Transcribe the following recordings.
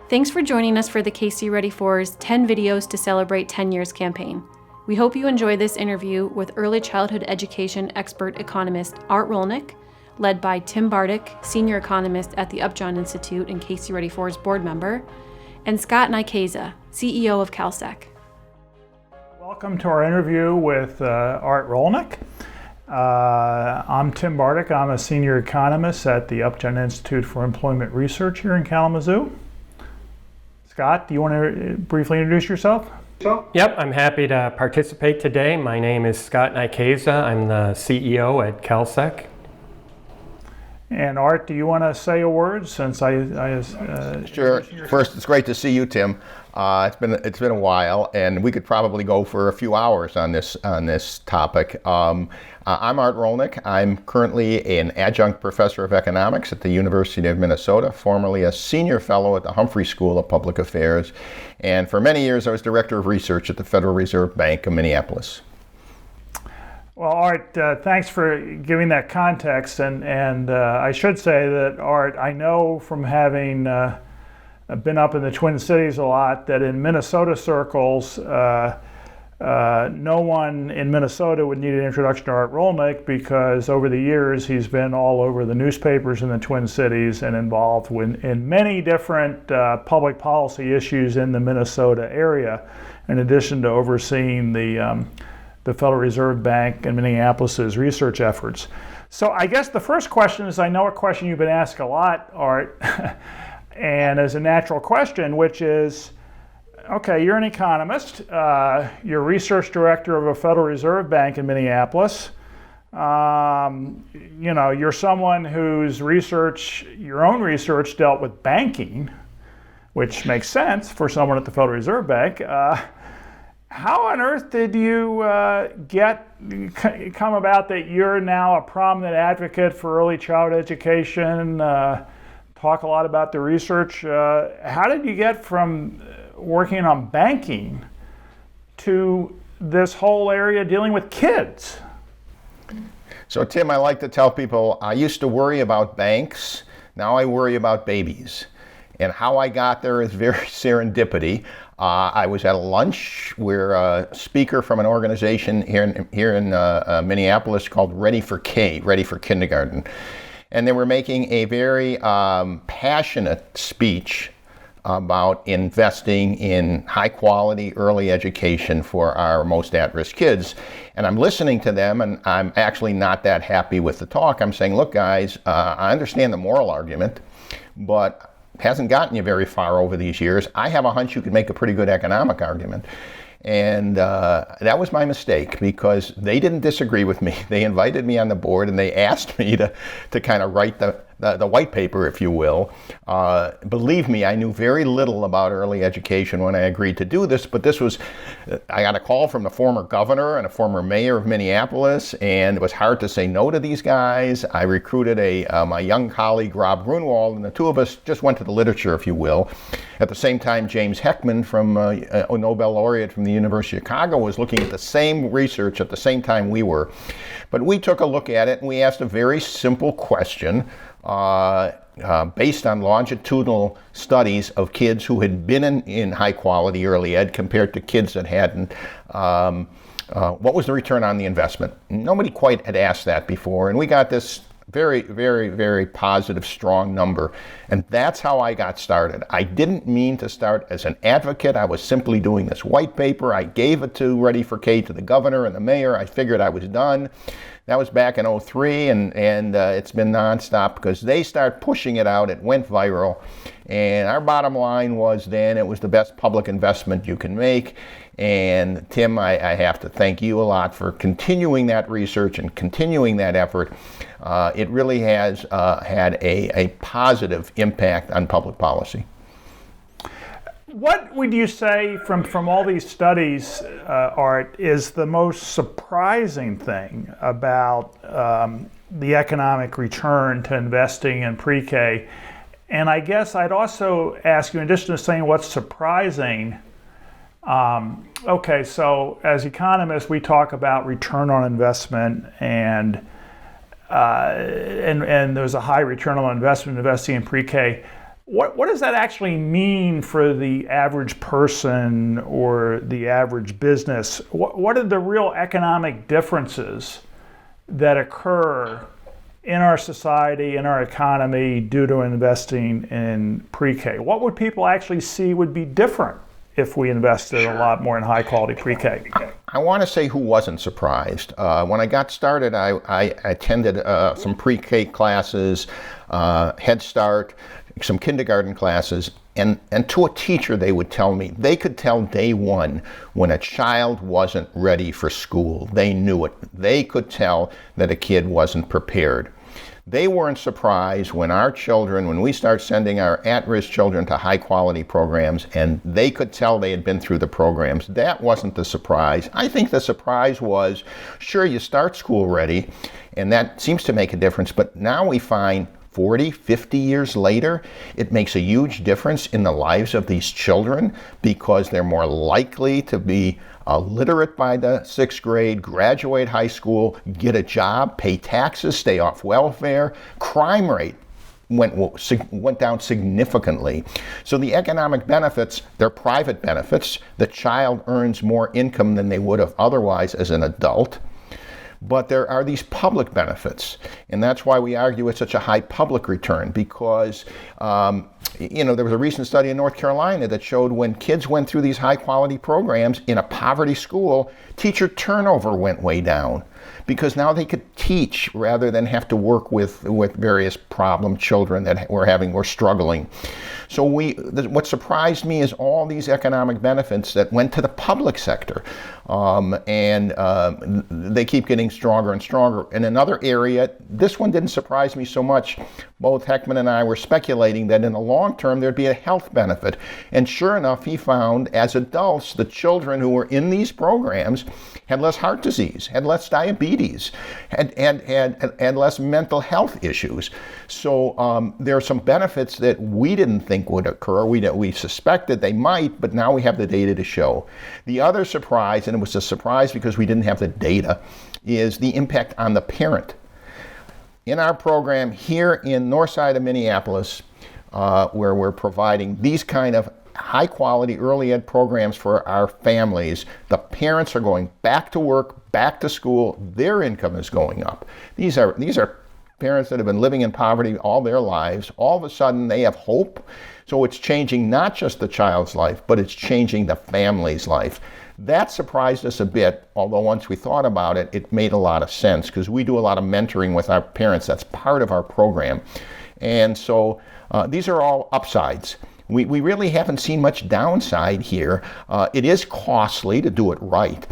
Thanks for joining us for the KC Ready For's 10 Videos to Celebrate 10 Years campaign. We hope you enjoy this interview with early childhood education expert economist Art Rolnick, led by Tim Bartik, senior economist at the Upjohn Institute and KC Ready For's board member, and Scott Nykaza, CEO of Kalsec. Welcome to our interview with Art Rolnick. I'm Tim Bartik. I'm a senior economist at the Upjohn Institute for Employment Research here in Kalamazoo. Scott, do you want to briefly introduce yourself? Yep, I'm happy to participate today. My name is Scott Nykaza. I'm the CEO at Kalsec. And Art, do you want to say a word since Sure. First, it's great to see you, Tim. It's been a while, and we could probably go for a few hours on this topic. I'm Art Rolnick. I'm currently an adjunct professor of economics at the University of Minnesota, formerly a senior fellow at the Humphrey School of Public Affairs, and for many years I was director of research at the Federal Reserve Bank of Minneapolis. Well, Art, thanks for giving that context, and I should say that, Art, I know from having been up in the Twin Cities a lot that in Minnesota circles, no one in Minnesota would need an introduction to Art Rolnick because over the years he's been all over the newspapers in the Twin Cities and involved in many different public policy issues in the Minnesota area, in addition to overseeing the Federal Reserve Bank and Minneapolis's research efforts. So I guess the first question is, I know a question you've been asked a lot, Art, and as a natural question, which is, okay, you're an economist, you're research director of a Federal Reserve Bank in Minneapolis. You're someone whose your own research dealt with banking, which makes sense for someone at the Federal Reserve Bank. How on earth did you come about that you're now a prominent advocate for early childhood education, talk a lot about the research? How did you get from working on banking to this whole area dealing with kids? So, Tim, I like to tell people I used to worry about banks. Now I worry about babies. And how I got there is very serendipity. I was at a lunch where a speaker from an organization here in Minneapolis called Ready for Kindergarten. And they were making a very passionate speech about investing in high quality early education for our most at-risk kids. And I'm listening to them, and I'm actually not that happy with the talk. I'm saying, look guys, I understand the moral argument, but it hasn't gotten you very far over these years. I have a hunch you could make a pretty good economic argument. And that was my mistake because they didn't disagree with me. They invited me on the board and they asked me to kind of write the white paper, if you will. Believe me, I knew very little about early education when I agreed to do this, but I got a call from the former governor and a former mayor of Minneapolis, and it was hard to say no to these guys. I recruited my young colleague, Rob Grunwald, and the two of us just went to the literature, if you will. At the same time, James Heckman, a Nobel laureate from the University of Chicago, was looking at the same research at the same time we were. But we took a look at it and we asked a very simple question based on longitudinal studies of kids who had been in high quality early ed compared to kids that hadn't. What was the return on the investment? Nobody quite had asked that before, and we got this very, very, very positive, strong number. And that's how I got started. I didn't mean to start as an advocate. I was simply doing this white paper. I gave it to Ready for K to the governor and the mayor. I figured I was done. That was back in 2003, and it's been nonstop because they start pushing it out. It went viral. And our bottom line was then it was the best public investment you can make. And Tim, I have to thank you a lot for continuing that research and continuing that effort. It really has had a positive impact on public policy. What would you say from all these studies, Art, is the most surprising thing about the economic return to investing in pre-K? And I guess I'd also ask you, in addition to saying what's surprising, okay, so as economists, we talk about return on investment, and there's a high return on investment investing in pre-K. What does that actually mean for the average person or the average business? What are the real economic differences that occur in our society, in our economy, due to investing in pre-K? What would people actually see would be different if we invested a lot more in high-quality pre-K? I want to say who wasn't surprised. When I got started, I attended some pre-K classes, Head Start, some kindergarten classes, and to a teacher they would tell me, they could tell day one when a child wasn't ready for school. They knew it. They could tell that a kid wasn't prepared. They weren't surprised when when we start sending our at-risk children to high-quality programs, and they could tell they had been through the programs. That wasn't the surprise. I think the surprise was, sure, you start school ready, and that seems to make a difference, but now we find 40, 50 years later, it makes a huge difference in the lives of these children because they're more likely to be literate by the 6th grade, graduate high school, get a job, pay taxes, stay off welfare. Crime rate went down significantly. So the economic benefits, they're private benefits. The child earns more income than they would have otherwise as an adult. But there are these public benefits, and that's why we argue it's such a high public return because, there was a recent study in North Carolina that showed when kids went through these high-quality programs in a poverty school, teacher turnover went way down because now they could teach rather than have to work with various problem children that were struggling. So what surprised me is all these economic benefits that went to the public sector, and they keep getting stronger and stronger. In another area, this one didn't surprise me so much. Both Heckman and I were speculating that in the long term there'd be a health benefit. And sure enough, he found as adults, the children who were in these programs had less heart disease, had less diabetes, and less mental health issues. So there are some benefits that we didn't think would occur. We suspected they might, but now we have the data to show. The other surprise, and it was a surprise because we didn't have the data, is the impact on the parent. In our program here in north side of Minneapolis, where we're providing these kind of high-quality early ed programs for our families, the parents are going back to work, back to school, their income is going up. These are parents that have been living in poverty all their lives. All of a sudden, they have hope. So it's changing not just the child's life, but it's changing the family's life. That surprised us a bit, although once we thought about it, it made a lot of sense because we do a lot of mentoring with our parents. That's part of our program. And so these are all upsides. We really haven't seen much downside here. It is costly to do it right,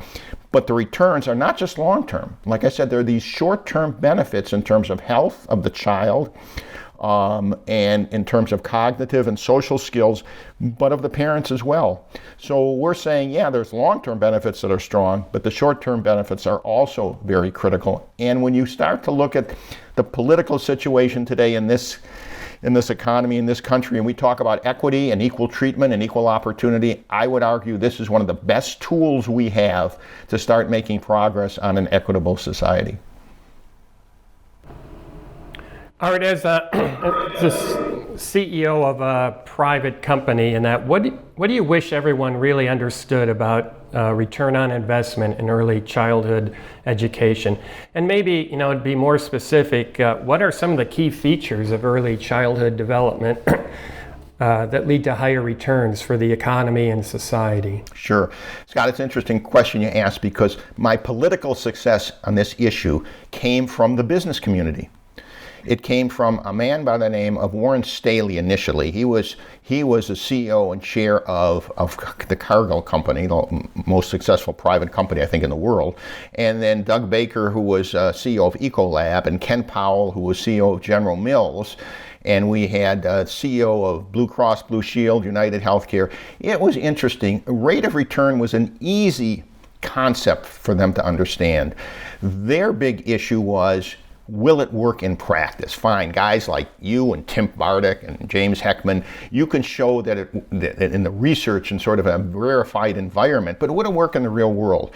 but the returns are not just long-term. Like I said, there are these short-term benefits in terms of health of the child, and in terms of cognitive and social skills, but of the parents as well. So we're saying, yeah, there's long-term benefits that are strong, but the short-term benefits are also very critical. And when you start to look at the political situation today in this economy, in this country, and we talk about equity and equal treatment and equal opportunity, I would argue this is one of the best tools we have to start making progress on an equitable society. Art, as the CEO of a private company, and what do you wish everyone really understood about return on investment in early childhood education? And maybe, to be more specific, what are some of the key features of early childhood development that lead to higher returns for the economy and society? Sure. Scott, it's an interesting question you asked because my political success on this issue came from the business community. It came from a man by the name of Warren Staley initially. He was the CEO and chair of the Cargill Company, the most successful private company, I think, in the world. And then Doug Baker, who was CEO of Ecolab, and Ken Powell, who was CEO of General Mills. And we had CEO of Blue Cross Blue Shield, United Healthcare. It was interesting. Rate of return was an easy concept for them to understand. Their big issue was, will it work in practice? Fine, guys like you and Tim Bartik and James Heckman, you can show that in the research and sort of a rarefied environment, but it wouldn't work in the real world.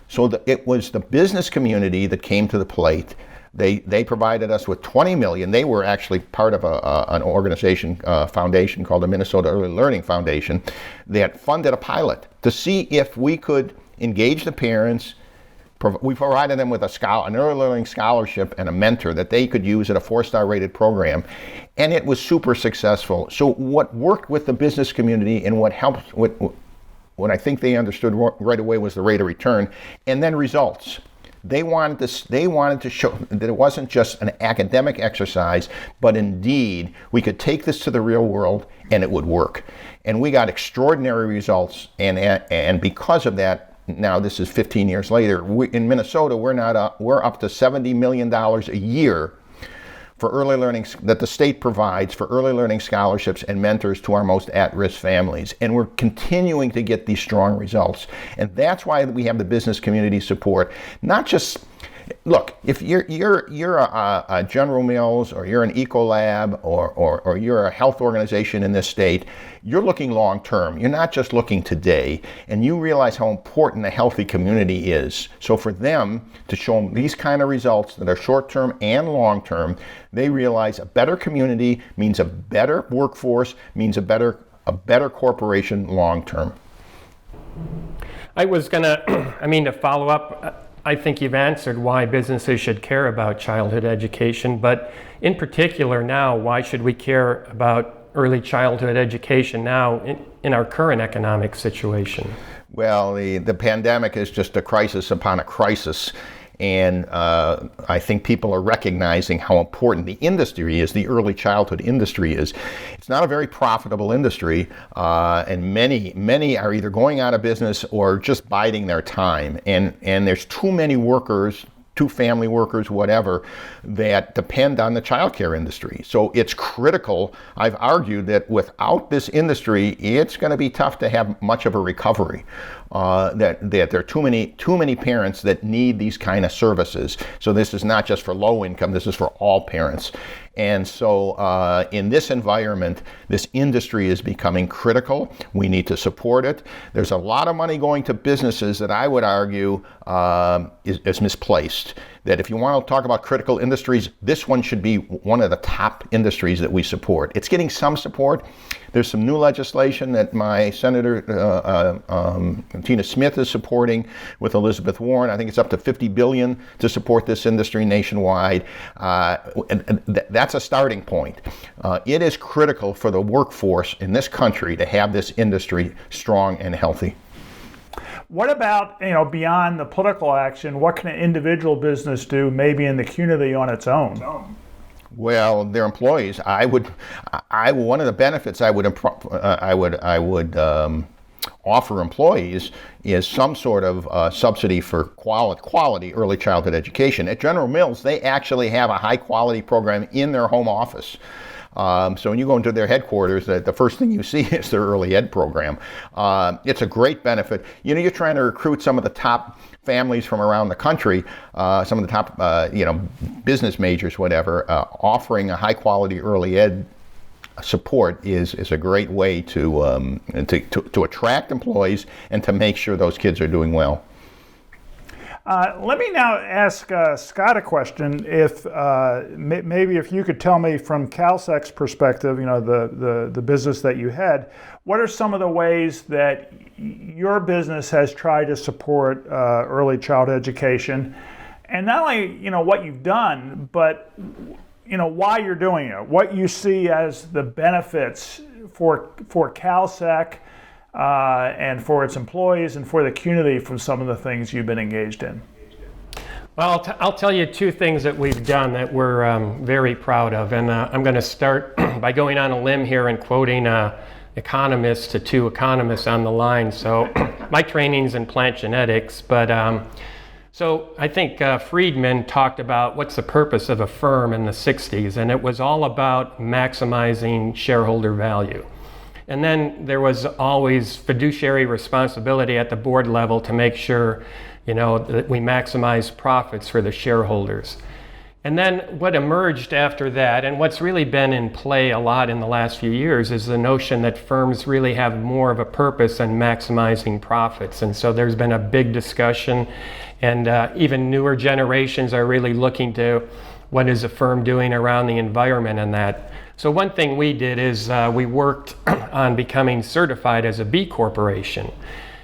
So it was the business community that came to the plate. They provided us with $20 million. They were actually part of an organization, foundation called the Minnesota Early Learning Foundation that funded a pilot to see if we could engage the parents. We provided them with an early learning scholarship and a mentor that they could use at a 4-star rated program. And it was super successful. So what worked with the business community and what helped, what I think they understood right away was the rate of return and then results. They wanted to show that it wasn't just an academic exercise, but indeed we could take this to the real world and it would work. And we got extraordinary results. And because of that, now this is 15 years later, in Minnesota, we're up to $70 million a year for early learning that the state provides for early learning scholarships and mentors to our most at-risk families. And we're continuing to get these strong results. And that's why we have the business community support. Not just, look, if you're a General Mills or you're an Ecolab or you're a health organization in this state, you're looking long term. You're not just looking today, and you realize how important a healthy community is. So for them to show them these kind of results that are short term and long term, they realize a better community means a better workforce, means a better corporation long term. I was gonna, to follow up, I think you've answered why businesses should care about childhood education, but in particular now, why should we care about early childhood education now in our current economic situation? Well, the pandemic is just a crisis upon a crisis. And I think people are recognizing how important the industry is, the early childhood industry is. It's not a very profitable industry, and many are either going out of business or just biding their time. And there's too many workers, family workers, whatever, that depend on the childcare industry. So it's critical. I've argued that without this industry, it's going to be tough to have much of a recovery. That there are too many parents that need these kind of services. So this is not just for low income, this is for all parents. And so in this environment, this industry is becoming critical. We need to support it. There's a lot of money going to businesses that I would argue is misplaced. That if you want to talk about critical industries, this one should be one of the top industries that we support. It's getting some support. There's some new legislation that my Senator Tina Smith is supporting with Elizabeth Warren. I think it's up to $50 billion to support this industry nationwide. And that's a starting point. It is critical for the workforce in this country to have this industry strong and healthy. What about, beyond the political action, what can an individual business do maybe in the community on its own? Well, their employees. One of the benefits I would offer employees is some sort of subsidy for quality early childhood education. At General Mills, they actually have a high quality program in their home office. So when you go into their headquarters, the first thing you see is their early ed program. It's a great benefit. You're trying to recruit some of the top families from around the country, some of the top, business majors, whatever. Offering a high quality early ed support is a great way to attract employees and to make sure those kids are doing well. Let me now ask Scott a question. If maybe if you could tell me from Kalsec's perspective, the business that you had, what are some of the ways that your business has tried to support early childhood education, and not only what you've done, but why you're doing it, what you see as the benefits for Kalsec. And for its employees and for the community from some of the things you've been engaged in? Well, I'll tell you two things that we've done that we're very proud of. And I'm going to start by going on a limb here and quoting Economist to two economists on the line. So my training's in plant genetics, but so I think Friedman talked about what's the purpose of a firm in the 60s, and it was all about maximizing shareholder value. And then there was always fiduciary responsibility at the board level to make sure, that we maximize profits for the shareholders. And then what emerged after that, and what's really been in play a lot in the last few years, is the notion that firms really have more of a purpose in maximizing profits. And so there's been a big discussion, and even newer generations are really looking to what is a firm doing around the environment and that. So one thing we did is we worked on becoming certified as a B Corporation.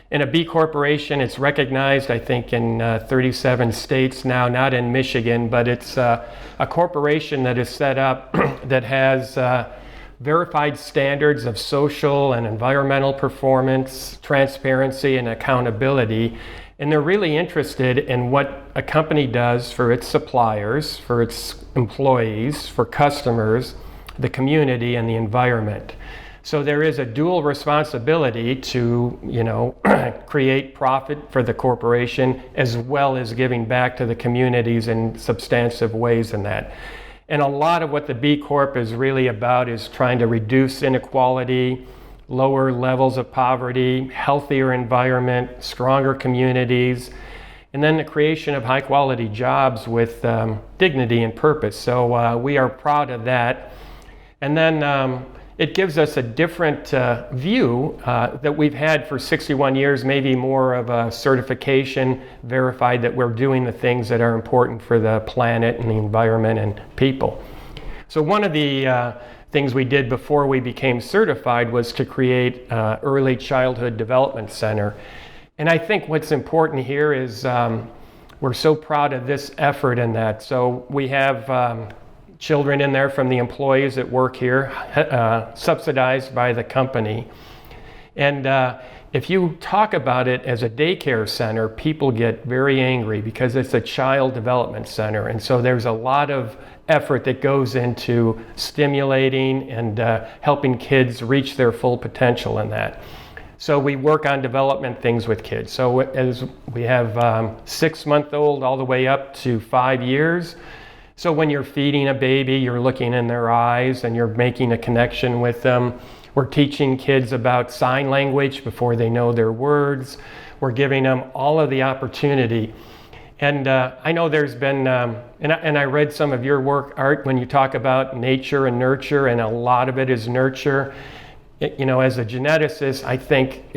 In a B Corporation, it's recognized, I think, in 37 states now, not in Michigan, but it's a corporation that is set up that has verified standards of social and environmental performance, transparency, and accountability. And they're really interested in what a company does for its suppliers, for its employees, for customers, the community, and the environment. So there is a dual responsibility to, create profit for the corporation as well as giving back to the communities in substantive ways in that. And a lot of what the B Corp is really about is trying to reduce inequality, lower levels of poverty, healthier environment, stronger communities, and then the creation of high quality jobs with dignity and purpose. So we are proud of that. And then it gives us a different view that we've had for 61 years, maybe more of a certification, verified that we're doing the things that are important for the planet and the environment and people. So one of the things we did before we became certified was to create Early Childhood Development Center. And I think what's important here is we're so proud of this effort in that. So we have children in there from the employees that work here, subsidized by the company. And if you talk about it as a daycare center, people get very angry because it's a child development center. And so there's a lot of effort that goes into stimulating and helping kids reach their full potential in that. So we work on development things with kids. So as we have 6-month-old all the way up to 5 years. So when you're feeding a baby, you're looking in their eyes and you're making a connection with them. We're teaching kids about sign language before they know their words. We're giving them all of the opportunity. And I know there's been, and I read some of your work, Art, when you talk about nature and nurture, and a lot of it is nurture. As a geneticist, I think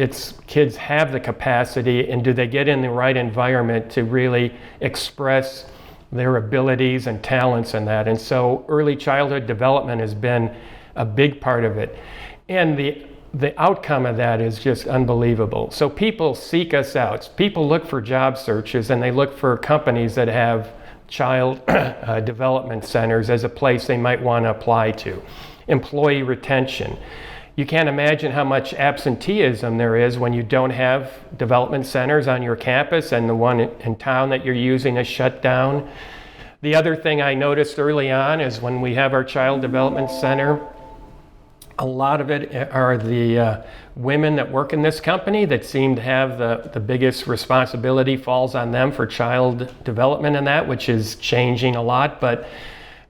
kids have the capacity, and do they get in the right environment to really express their abilities and talents and that. And so early childhood development has been a big part of it. And the outcome of that is just unbelievable. So people seek us out. People look for job searches, and they look for companies that have child development centers as a place they might want to apply to. Employee retention. You can't imagine how much absenteeism there is when you don't have development centers on your campus and the one in town that you're using is shut down. The other thing I noticed early on is when we have our child development center, a lot of it are the women that work in this company that seem to have the biggest responsibility falls on them for child development and that, which is changing a lot, but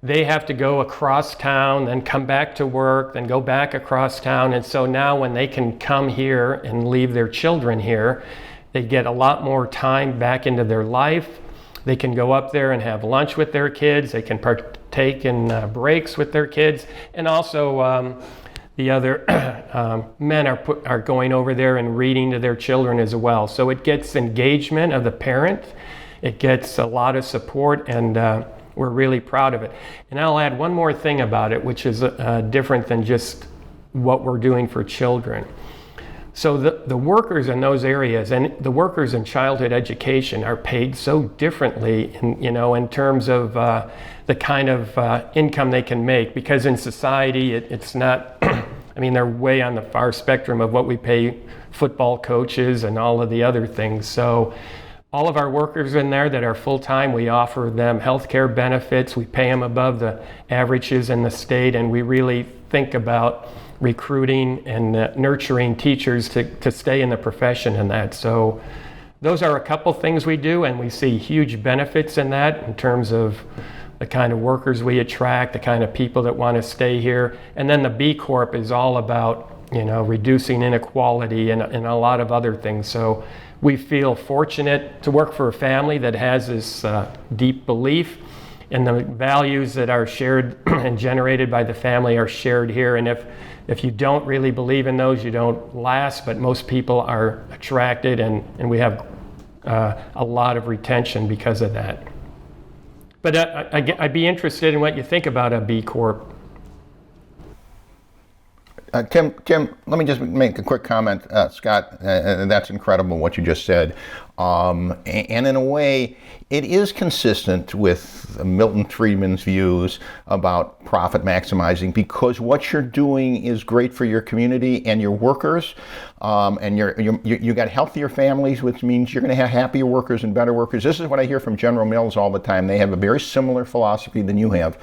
they have to go across town, then come back to work, then go back across town. And so now when they can come here and leave their children here, they get a lot more time back into their life. They can go up there and have lunch with their kids. They can partake in breaks with their kids. And also the other men are going over there and reading to their children as well. So it gets engagement of the parent. It gets a lot of support, and we're really proud of it. And I'll add one more thing about it, which is different than just what we're doing for children. So the workers in those areas and the workers in childhood education are paid so differently in terms of the kind of income they can make, because in society it's not, they're way on the far spectrum of what we pay football coaches and all of the other things. So all of our workers in there that are full-time, we offer them health care benefits. We pay them above the averages in the state, and we really think about recruiting and nurturing teachers to stay in the profession in that. So those are a couple things we do, and we see huge benefits in that in terms of the kind of workers we attract, the kind of people that want to stay here. And then the B Corp is all about, reducing inequality and a lot of other things. So we feel fortunate to work for a family that has this deep belief and the values that are shared and generated by the family are shared here. And if you don't really believe in those, you don't last, but most people are attracted, and we have a lot of retention because of that. But I'd be interested in what you think about a B Corp. Tim, let me just make a quick comment, Scott. That's incredible what you just said. And in a way, it is consistent with Milton Friedman's views about profit maximizing, because what you're doing is great for your community and your workers, and you got healthier families, which means you're going to have happier workers and better workers. This is what I hear from General Mills all the time. They have a very similar philosophy than you have,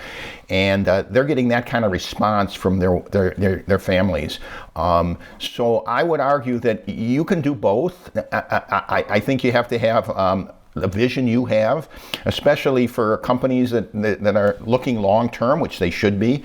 and they're getting that kind of response from their families. So I would argue that you can do both. I think you have to have the vision you have, especially for companies that are looking long term, which they should be.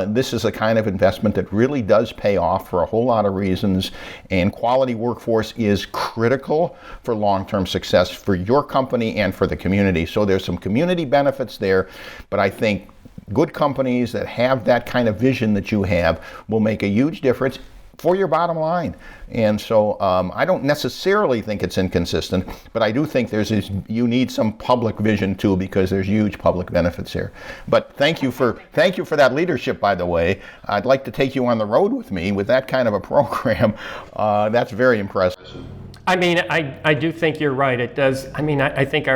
This is a kind of investment that really does pay off for a whole lot of reasons, and quality workforce is critical for long-term success for your company and for the community. So there's some community benefits there, but I think good companies that have that kind of vision that you have will make a huge difference for your bottom line. And so I don't necessarily think it's inconsistent, but I do think you need some public vision too, because there's huge public benefits here. But thank you for that leadership, by the way. I'd like to take you on the road with me with that kind of a program. That's very impressive. I mean, I do think you're right. It does. I mean, I think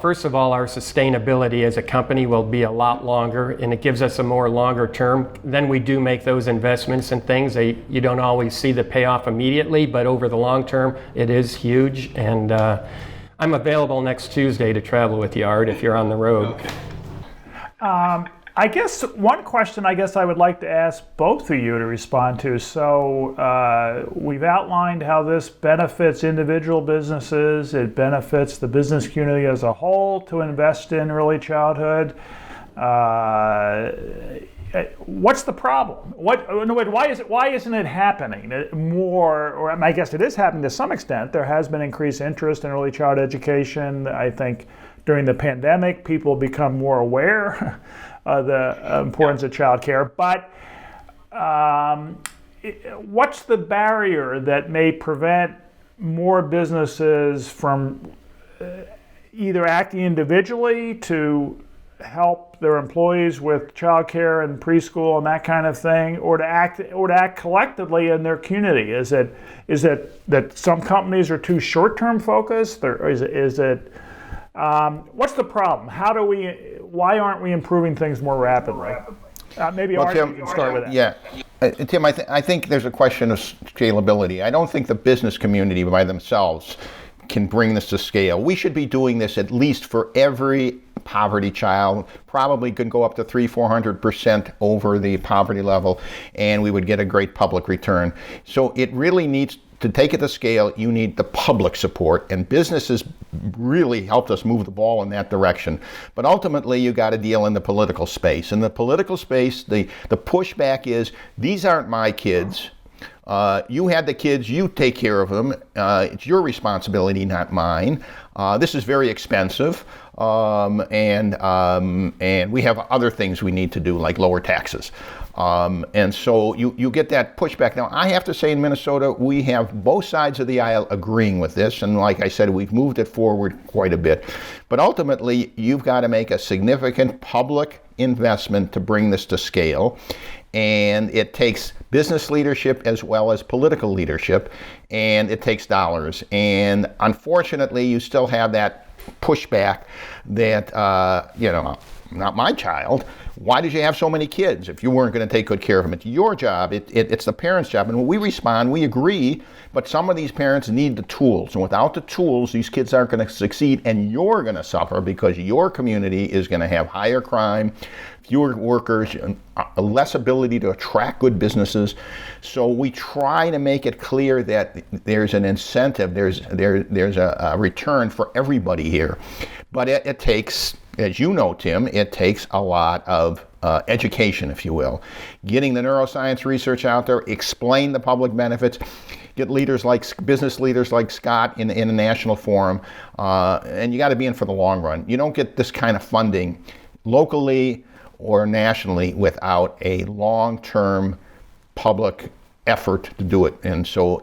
first of all, our sustainability as a company will be a lot longer, and it gives us a more longer term. Then we do make those investments in things. You don't always see the payoff immediately, but over the long term, it is huge. And I'm available next Tuesday to travel with you, Art, if you're on the road. Okay. I guess one question I would like to ask both of you to respond to. So we've outlined how this benefits individual businesses. It benefits the business community as a whole to invest in early childhood. What's the problem? Why isn't it happening more? Or I guess it is happening to some extent. There has been increased interest in early childhood education. I think during the pandemic, people become more aware of the importance of childcare. But what's the barrier that may prevent more businesses from either acting individually to help their employees with childcare and preschool and that kind of thing, or to act collectively in their community? Is it that some companies are too short-term focused, or is it what's the problem? Why aren't we improving things more rapidly? Maybe Art, you can start with that. Yeah, Tim, I think there's a question of scalability. I don't think the business community by themselves can bring this to scale. We should be doing this at least for every poverty child, probably could go up to 300-400% over the poverty level, and we would get a great public return. So it really needs to take it to scale. You need the public support, and businesses really helped us move the ball in that direction. But ultimately, you got to deal in the political space. In the political space, the pushback is, these aren't my kids. You had the kids, you take care of them. It's your responsibility, not mine. This is very expensive, and we have other things we need to do, like lower taxes. And so you get that pushback. Now, I have to say in Minnesota, we have both sides of the aisle agreeing with this. And like I said, we've moved it forward quite a bit. But ultimately, you've got to make a significant public investment to bring this to scale. And it takes business leadership as well as political leadership, and it takes dollars. And unfortunately, you still have that pushback that, not my child. Why did you have so many kids if you weren't going to take good care of them? It's your job. It's the parents' job. And when we respond, we agree, but some of these parents need the tools. And without the tools, these kids aren't going to succeed, and you're going to suffer because your community is going to have higher crime, fewer workers, less ability to attract good businesses. So we try to make it clear that there's an incentive, there's a return for everybody here. But it takes, as you know, Tim, it takes a lot of education, if you will. Getting the neuroscience research out there, explain the public benefits. get business leaders like Scott in a national forum, and you got to be in for the long run. You don't get this kind of funding locally or nationally without a long-term public effort to do it. And so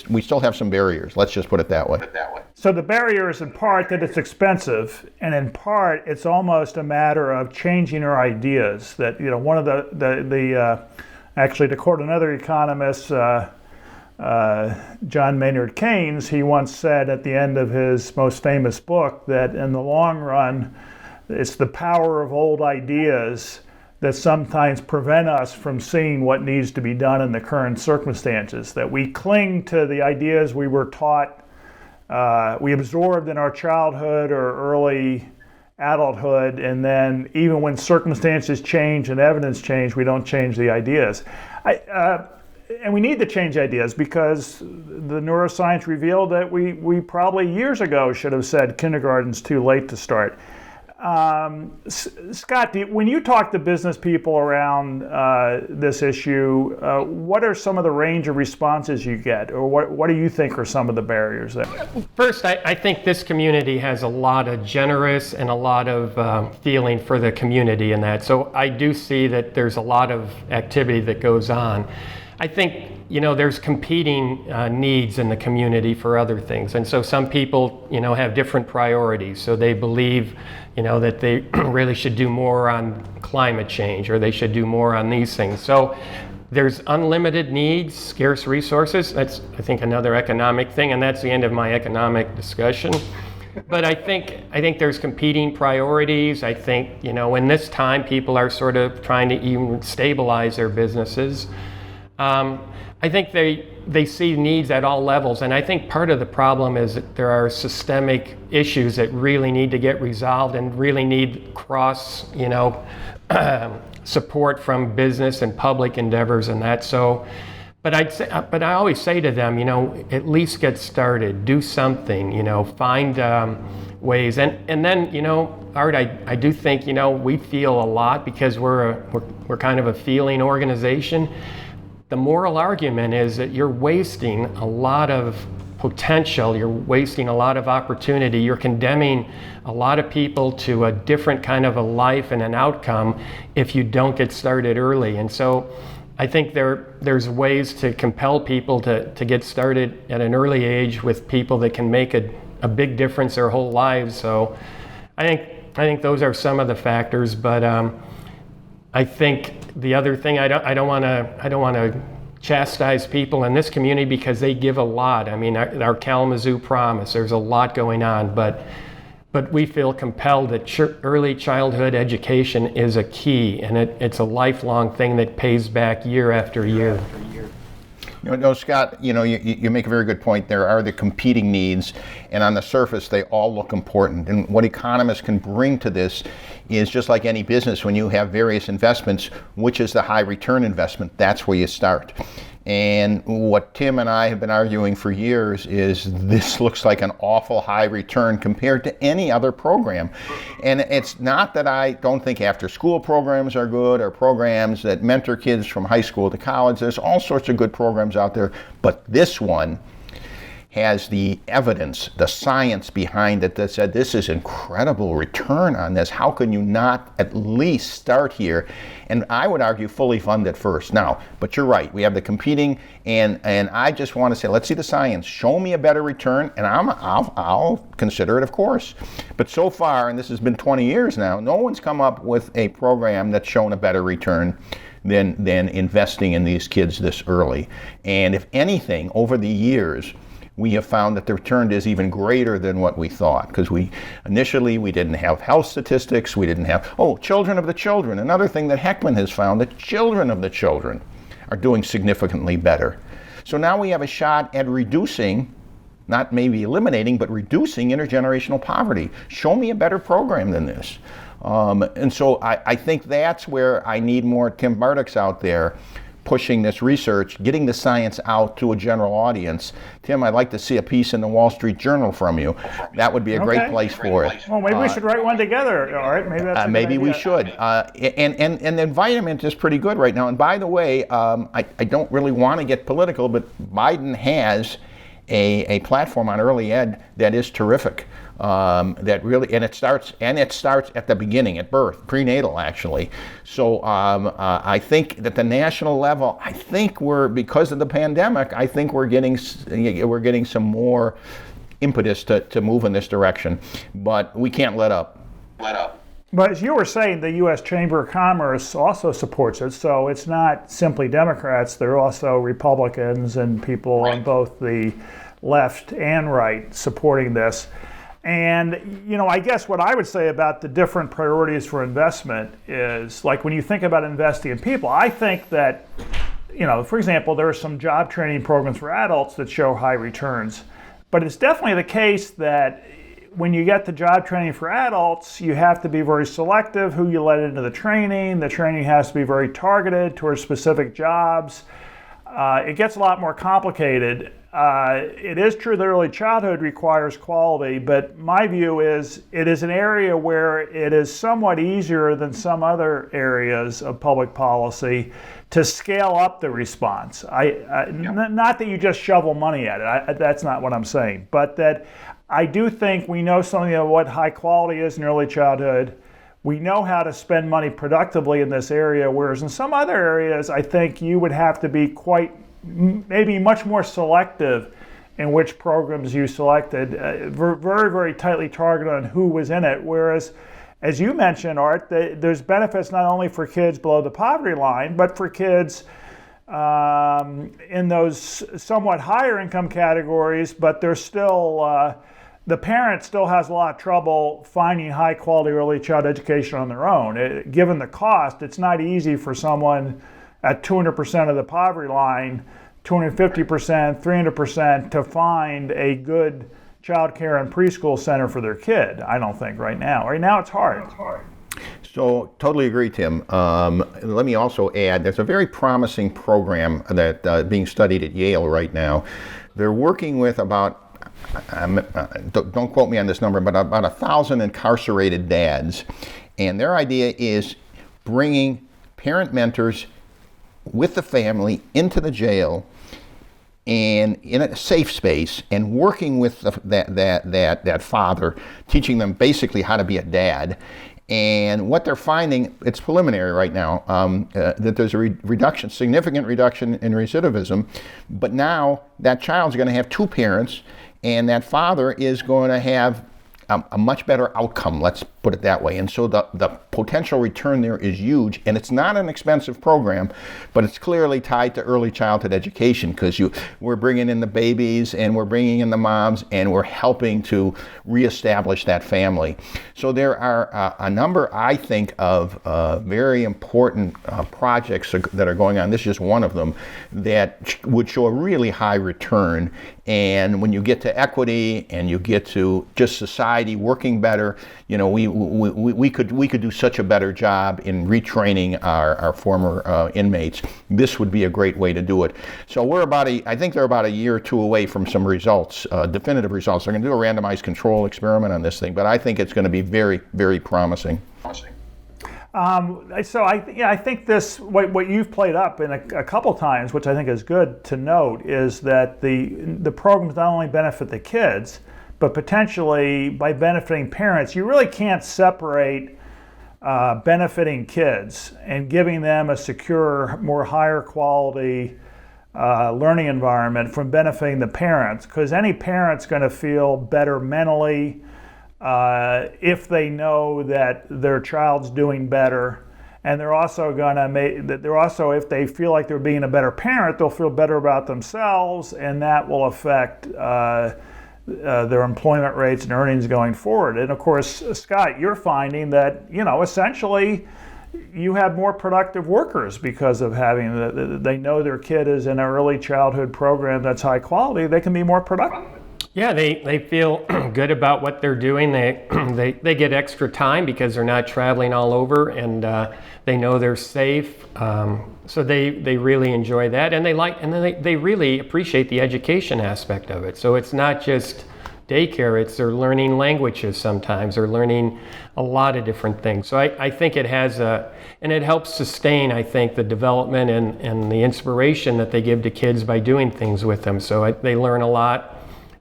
we still have some barriers. Let's just put it that way. So the barrier is in part that it's expensive, and in part it's almost a matter of changing our ideas. That, you know, one of the actually, to quote another economist, John Maynard Keynes, he once said at the end of his most famous book that in the long run, it's the power of old ideas that sometimes prevent us from seeing what needs to be done in the current circumstances. That we cling to the ideas we were taught, we absorbed in our childhood or early adulthood, and then even when circumstances change and evidence change, we don't change the ideas. And we need to change ideas because the neuroscience revealed that we probably years ago should have said kindergarten's too late to start. Scott, when you talk to business people around this issue, what are some of the range of responses you get, or what do you think are some of the barriers there? First, I think this community has a lot of generous and a lot of feeling for the community in that. So I do see that there's a lot of activity that goes on. I think, you know, there's competing needs in the community for other things. And so some people, you know, have different priorities. So they believe, you know, that they really should do more on climate change, or they should do more on these things. So there's unlimited needs, scarce resources. That's, I think, another economic thing, and that's the end of my economic discussion. But I think there's competing priorities. I think, you know, in this time, people are sort of trying to even stabilize their businesses. I think they see needs at all levels, and I think part of the problem is that there are systemic issues that really need to get resolved and really need cross, you know, support from business and public endeavors and that. So, but I always say to them, you know, at least get started, do something, you know, find ways, and then, you know, Art, I do think, you know, we feel a lot because we're kind of a feeling organization. The moral argument is that you're wasting a lot of potential, you're wasting a lot of opportunity, you're condemning a lot of people to a different kind of a life and an outcome if you don't get started early. And so I think there's ways to compel people to get started at an early age with people that can make a big difference their whole lives. So I think those are some of the factors, but I think the other thing, I don't want to chastise people in this community because they give a lot. I mean, our Kalamazoo Promise, there's a lot going on, but we feel compelled that early childhood education is a key, and it's a lifelong thing that pays back year after year. You know, Scott, you know, you make a very good point. There are the competing needs, and on the surface, they all look important. And what economists can bring to this is just like any business, when you have various investments, which is the high return investment, that's where you start. And what Tim and I have been arguing for years is this looks like an awful high return compared to any other program. And it's not that I don't think after school programs are good, or programs that mentor kids from high school to college. There's all sorts of good programs out there, but this one has the evidence, the science behind it that said this is incredible return on this. How can you not at least start here? And I would argue fully fund it first. Now, but you're right, we have the competing, and I just want to say, let's see the science. Show me a better return, and I'll consider it, of course. But so far, and this has been 20 years now, no one's come up with a program that's shown a better return than investing in these kids this early. And if anything, over the years, we have found that the return is even greater than what we thought, because initially we didn't have health statistics, we didn't have, children of the children. Another thing that Heckman has found, that children of the children are doing significantly better. So now we have a shot at reducing, not maybe eliminating, but reducing intergenerational poverty. Show me a better program than this. And so I think that's where I need more Tim Bartiks out there pushing this research, getting the science out to a general audience. Tim, I'd like to see a piece in the Wall Street Journal from you. That would be a great place for it. Well, maybe we should write one together. All right, maybe that's a good maybe we idea. should. And the environment is pretty good right now. And by the way, I don't really want to get political, but Biden has a platform on early ed that is terrific. That really, and it starts at the beginning, at birth, prenatal actually. So I think that the national level, I think because of the pandemic, I think we're getting some more impetus to move in this direction, but we can't let up. But as you were saying, the U.S. Chamber of Commerce also supports it, so it's not simply Democrats, there are also Republicans and people on both the left and right supporting this. And, I guess what I would say about the different priorities for investment is, like, when you think about investing in people, I think that, for example, there are some job training programs for adults that show high returns. But it's definitely the case that when you get the job training for adults, you have to be very selective who you let into the training. The training has to be very targeted towards specific jobs. It gets a lot more complicated. It is true that early childhood requires quality, but my view is it is an area where it is somewhat easier than some other areas of public policy to scale up the response. Not that you just shovel money at it, that's not what I'm saying, but that I do think we know something of what high quality is in early childhood. We know how to spend money productively in this area, whereas in some other areas, I think you would have to be maybe much more selective in which programs you selected, very, very tightly targeted on who was in it. Whereas, as you mentioned, Art, there's benefits not only for kids below the poverty line, but for kids in those somewhat higher income categories, but there's still, the parent still has a lot of trouble finding high quality early child education on their own. Given the cost, it's not easy for someone at 200% of the poverty line, 250%, 300% to find a good child care and preschool center for their kid, I don't think, right now. Right now it's hard. So totally agree, Tim. Let me also add, there's a very promising program that being studied at Yale right now. They're working with about, don't quote me on this number, but about 1,000 incarcerated dads. And their idea is bringing parent mentors with the family into the jail and in a safe space and working with that father, teaching them basically how to be a dad. And what they're finding, it's preliminary right now, that there's a significant reduction in recidivism, but now that child's going to have two parents and that father is going to have a much better outcome, let's put it that way. And so the potential return there is huge, and it's not an expensive program, but it's clearly tied to early childhood education because we're bringing in the babies and we're bringing in the moms and we're helping to reestablish that family. So there are a number, I think, of very important projects that are going on. This is just one of them that would show a really high return. And when you get to equity and you get to just society working better, we could do such a better job in retraining our former inmates. This would be a great way to do it. So I think they're about a year or two away from some results, definitive results. They're going to do a randomized control experiment on this thing, but I think it's going to be very, very promising. So I think this, what you've played up in a couple times, which I think is good to note, is that the programs not only benefit the kids, but potentially by benefiting parents. You really can't separate benefiting kids and giving them a secure, more higher quality learning environment from benefiting the parents, because any parent's going to feel better mentally if they know that their child's doing better, and they're also going to if they feel like they're being a better parent, they'll feel better about themselves, and that will affect their employment rates and earnings going forward. And of course, Scott, you're finding that essentially you have more productive workers because of having they know their kid is in an early childhood program that's high quality. They can be more productive. Yeah, they feel good about what they're doing. They get extra time because they're not traveling all over, and they know they're safe. So they really enjoy that, and they really appreciate the education aspect of it. So it's not just daycare; they're learning languages sometimes. They're learning a lot of different things. So I think it has and it helps sustain, I think, the development and the inspiration that they give to kids by doing things with them. So they learn a lot.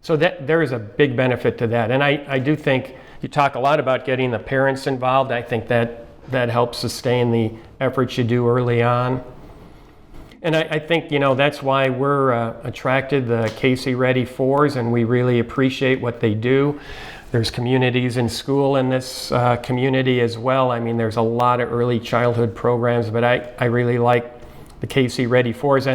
So that there is a big benefit to that. And I do think you talk a lot about getting the parents involved. I think that helps sustain the efforts you do early on. And I think, that's why we're attracted the KC Ready 4s, and we really appreciate what they do. There's communities in school in this community as well. I mean, there's a lot of early childhood programs, but I really like the KC Ready 4s.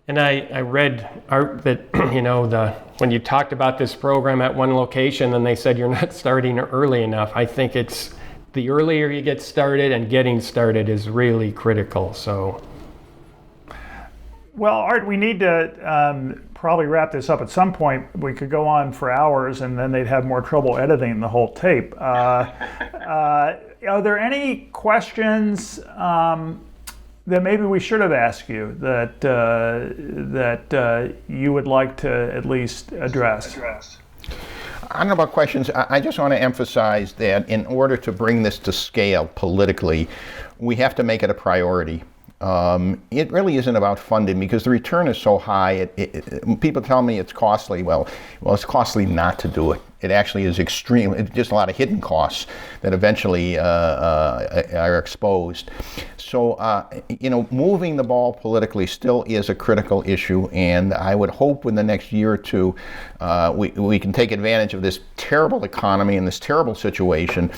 And I read that, when you talked about this program at one location and they said you're not starting early enough, I think it's the earlier you get started, and getting started is really critical. So. Well, Art, we need to probably wrap this up at some point. We could go on for hours and then they'd have more trouble editing the whole tape. Are there any questions that maybe we should have asked you that you would like to at least address? I don't know about questions. I just want to emphasize that in order to bring this to scale politically, we have to make it a priority. It really isn't about funding because the return is so high. People tell me it's costly. Well, it's costly not to do it. It actually is extreme. Just a lot of hidden costs that eventually are exposed. So, moving the ball politically still is a critical issue, and I would hope in the next year or two we can take advantage of this terrible economy and this terrible situation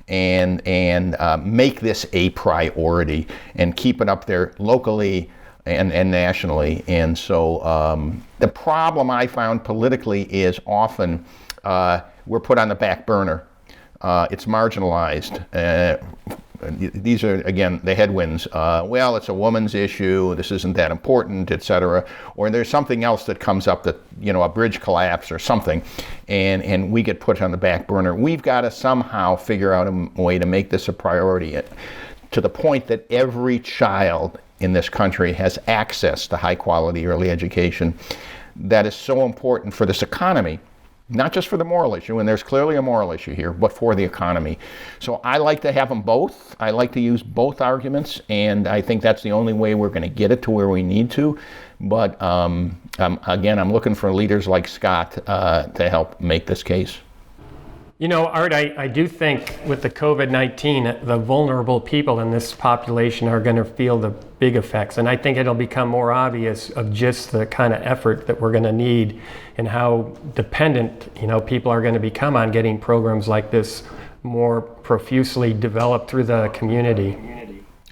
and make this a priority and keep it up there locally and nationally. And so the problem I found politically is often we're put on the back burner. It's marginalized. These are, again, the headwinds. Well, it's a woman's issue, this isn't that important, etc. Or there's something else that comes up that, a bridge collapse or something, and we get put on the back burner. We've got to somehow figure out a way to make this a priority to the point that every child in this country has access to high quality early education. That is so important for this economy. Not just for the moral issue, and there's clearly a moral issue here, but for the economy. So I like to have them both. I like to use both arguments, and I think that's the only way we're going to get it to where we need to. But again, I'm looking for leaders like Scott to help make this case. Art, I do think with the COVID-19, the vulnerable people in this population are going to feel the big effects. And I think it'll become more obvious of just the kind of effort that we're going to need and how dependent, people are going to become on getting programs like this more profusely developed through the community.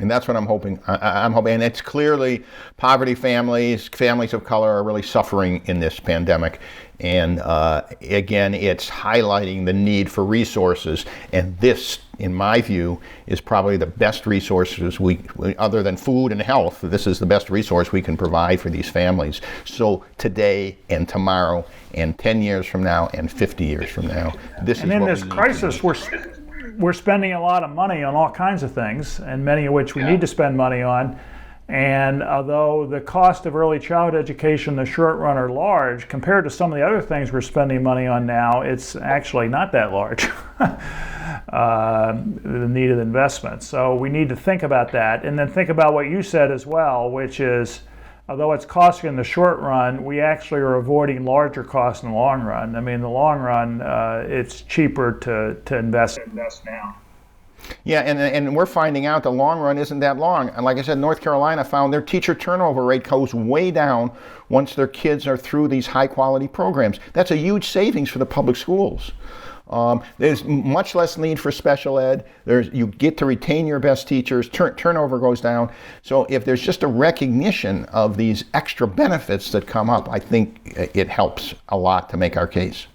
And that's what I'm hoping. I'm hoping, and it's clearly poverty families of color are really suffering in this pandemic. And again, it's highlighting the need for resources. And this, in my view, is probably the best resources we other than food and health, this is the best resource we can provide for these families. So today and tomorrow and 10 years from now and 50 years from now, this and is in what this crisis, we're spending a lot of money on all kinds of things, and many of which we need to spend money on. And although the cost of early childhood education in the short run are large, compared to some of the other things we're spending money on now, it's actually not that large, the needed investment. So we need to think about that, and then think about what you said as well, which is, although it's costly in the short run, we actually are avoiding larger costs in the long run. I mean, in the long run, it's cheaper to invest now. Yeah, and we're finding out the long run isn't that long. And like I said, North Carolina found their teacher turnover rate goes way down once their kids are through these high quality programs. That's a huge savings for the public schools. There's much less need for special ed. You get to retain your best teachers. Turnover goes down. So if there's just a recognition of these extra benefits that come up, I think it helps a lot to make our case.